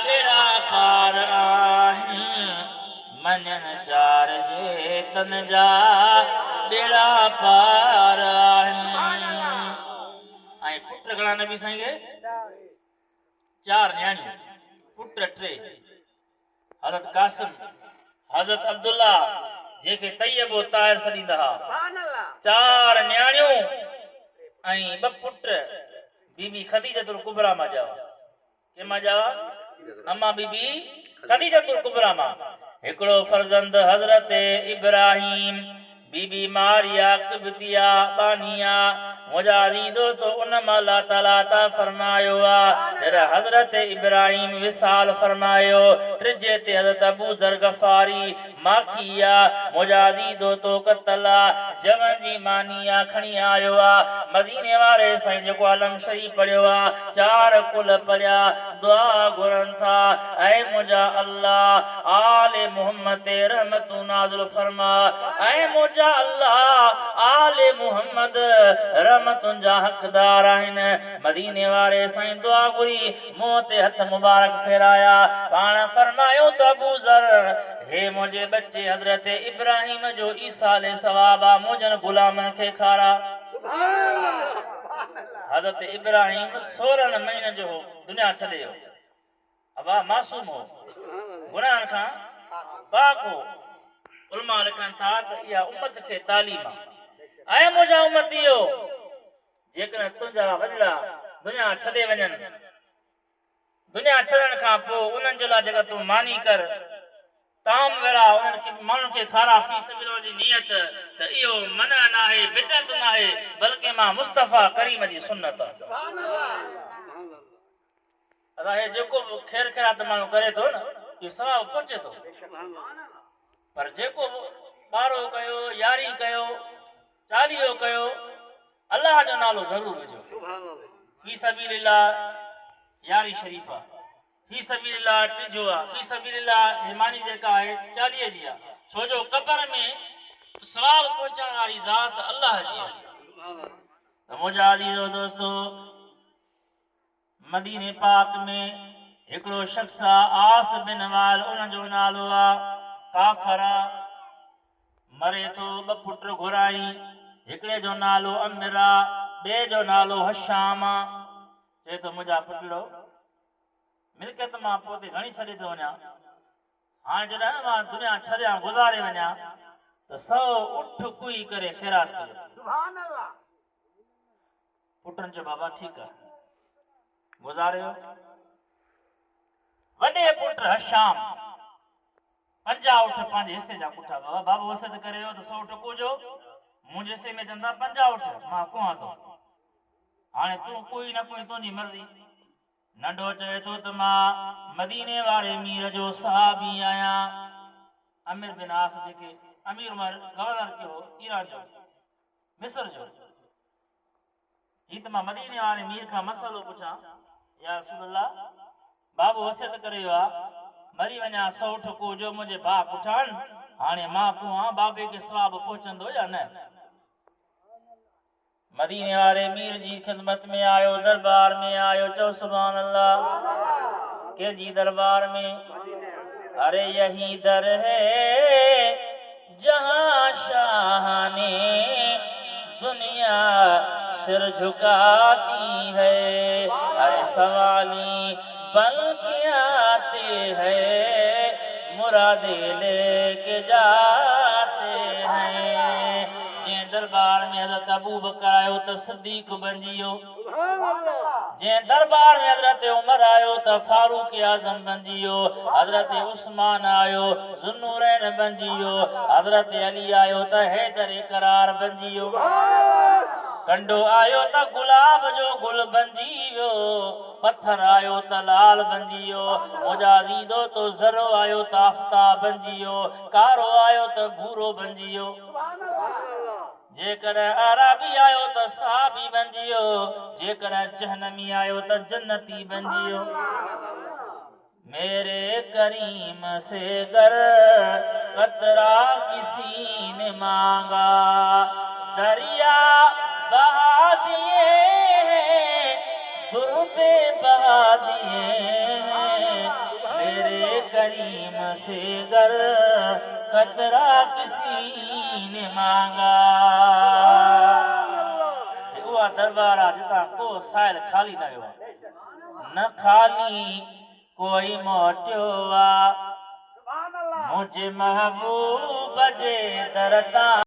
बेड़ा पार आहिनि मञन चार जे तन जा बेड़ा पार आहिनि। ऐं पुट घणा नबी साईं खे? चार न्याणियूं, पुट टे। हज़रत कासिम, हज़रत अब्दुल्ला जेके तैयबो ताहिर सॾींदा हुआ, चार न्याणियूं ऐं ॿ पुट। बीबी खदीजतुल कुबरा मां जा, कंहिंमां जा? अम्मा बीबी खदीजतुल कुबरा मां। हिकिड़ो फर्ज़ंद हज़रत इब्राहीम, बीबी मारिया किब्तिया बानिया। मुंहिंजा अज़ीज़ो तो उन मां अल्लाह ताला ता फरमायो आहे जॾहिं हज़रत इब्राहीम विसाल फरमायो, टिजे ते हज़रत अबू ज़र गफ़ारी माखिया मुंहिंजा अज़ीज़ो तो कतला जवन जी मानिया खणी आयो आहे। मदीने वारे साईं जेको आलम शरीफ़ पढ़ियो आहे, चार कुल पढ़िया, दुआ घुरनि था, ऐं मुंहिंजा अल्लाह आले मुहम्मद ते रहमतूं नाज़िल फरमा, ऐं मुंहिंजा अल्लाह आले मुहम्मद रहमतुनि जा हक़दार आहिनि। मदीने वारे साईं दुआ घुरी, मुंहं ते हथ मुबारक फेराया, पाण फरमायो त अबू ज़र, हे मुंहिंजे बच्चे हज़रत इब्राहीम जो ईसाले सवाब आहे, मुंहिंजनि गुलामनि खे खारा। हज़रत इब्राहीम 16 महीने जो हो, दुनिया छॾे वियो। अबा मासूम हो, गुनाहनि खां पाक हो। उलमा लिखनि था त इहा उम्मत खे तालीम आहे। ऐं मुंहिंजा उम्मतीयो, जेकॾहिं तुंहिंजा वॾड़ा दुनिया छॾे वञनि, दुनिया छॾण खां पोइ उन्हनि जे लाइ जेका तूं मानी कर, ताम वेरा उन्हनि खे माण्हुनि खे खारा फी सबिलिल्लाह जी नियत, त इहो मना न आहे, बिदअत न आहे, बल्कि मां मुस्तफ़ा करीम जी सुन्नत आहे। अदा हे जेको बि ख़ैर ख़ैरात माण्हू करे थो न, इहो सवाब पहुचे थो। पर जेको ॿारो कयो, यारी कयो, चालीहो कयो, अल्लाह जो नालो ज़रूर विझो। फी सबिलिल्लाह यारी शरीफ़ा, फी सबिलिल्लाह टिजो आहे, फी सबिलिल्लाह हिमानी जेका आहे 40 जी आहे। छो जो कब्र में सवाब पहुचाइण वारी ज़ात अल्लाह जी आहे। त मुंहिंजा अज़ीज़ो दोस्तो, मदीने पाक में हिकिड़ो शख्स आहे आस बिन वाल, उन जो नालो आहे काफरा। मरे थो, ॿ पुट घुराई, हिकिड़े जो नालो अमिर आहे, ॿिए जो नालो हशाम आहे। चए थो मुंहिंजा पुटड़ो मिल्कियत मां पोइ घणी छॾे थो वञा, हाणे जॾहिं मां दुनिया छॾियां गुज़ारे वञा त 100 उठ कुई करे ख़ैरात कयो। पुटनि जो बाबा ठीकु आहे, गुज़ारियो। वॾे पुट हशाम 50 उठ पंहिंजे हिसे जा पुठा, बाबा बाबा वसत करे त 100 उठ कुजो, मुंहिंजे हिसे में चवंदा 50 उठ, मां कुआं थो, हाणे तूं कोई न कोई तुंहिंजी मर्ज़ी। नंढो चए थो त मां मदीने वारे मीर जो सहाबी आहियां। अमीर बिन आस जेके अमीर उमर गवर्नर कयो ईरान जो, मिस्र जो, जी त मां मदीने वारे मीर खां मसलो पुछां, या रसूल अल्लाह बाबू वसियत करे वियो आहे मरी वञा 100 उठ कुजो, मुंहिंजे भाउ पुठान, हाणे मां कुआं, बाबे खे सवाब पहुचंदो या न? मदीने वारे मीर जी खिदमत में आयो, दरबार में आयो, चओ सुभान अल्लाह। के जी दरबार में? अरे यही दर है जहां शाह ने दुनिया सिर झुकाती है, अरे सवाली बन के आते हैं, मुरादे लेके जाते हैं। जे दरबार में हज़रत अबू बकर आयो त सिद्दीक बणिजी वियो, जे दरबार में हज़रत उमर आयो त फारूक आज़म बणिजी वियो, हज़रत उस्मान आयो ज़ुन्नूरैन बणिजी वियो, हज़रत अली आयो त हैदर करार बणिजी वियो, कंडो आयो त गुलाब जो गुल बणिजी वियो, पत्थर आयो त लाल बणिजी वियो, मुंहिंजा अज़ीज़ो तो ज़रो आयो त आफ़ताब बणिजी वियो, कारो आयो त भूरो बणिजी वियो, जेकॾहिं अरबी आयो त सहाबी बणिजी वियो, जेकॾहिं जहन्नमी आयो त जन्नती बणिजी वियो। मेरे करीम से गर कतरा किसी ने मांगा, दरिया बहा दिए गुर्बे बहा दिए, करीम से गर कतरा किसी ने मांगा। उहा दरबार आहे जितां को साहिल खाली न वियो आहे, न खाली कोई मोटियो आहे। मुंहिंजे महबूब जे दर तां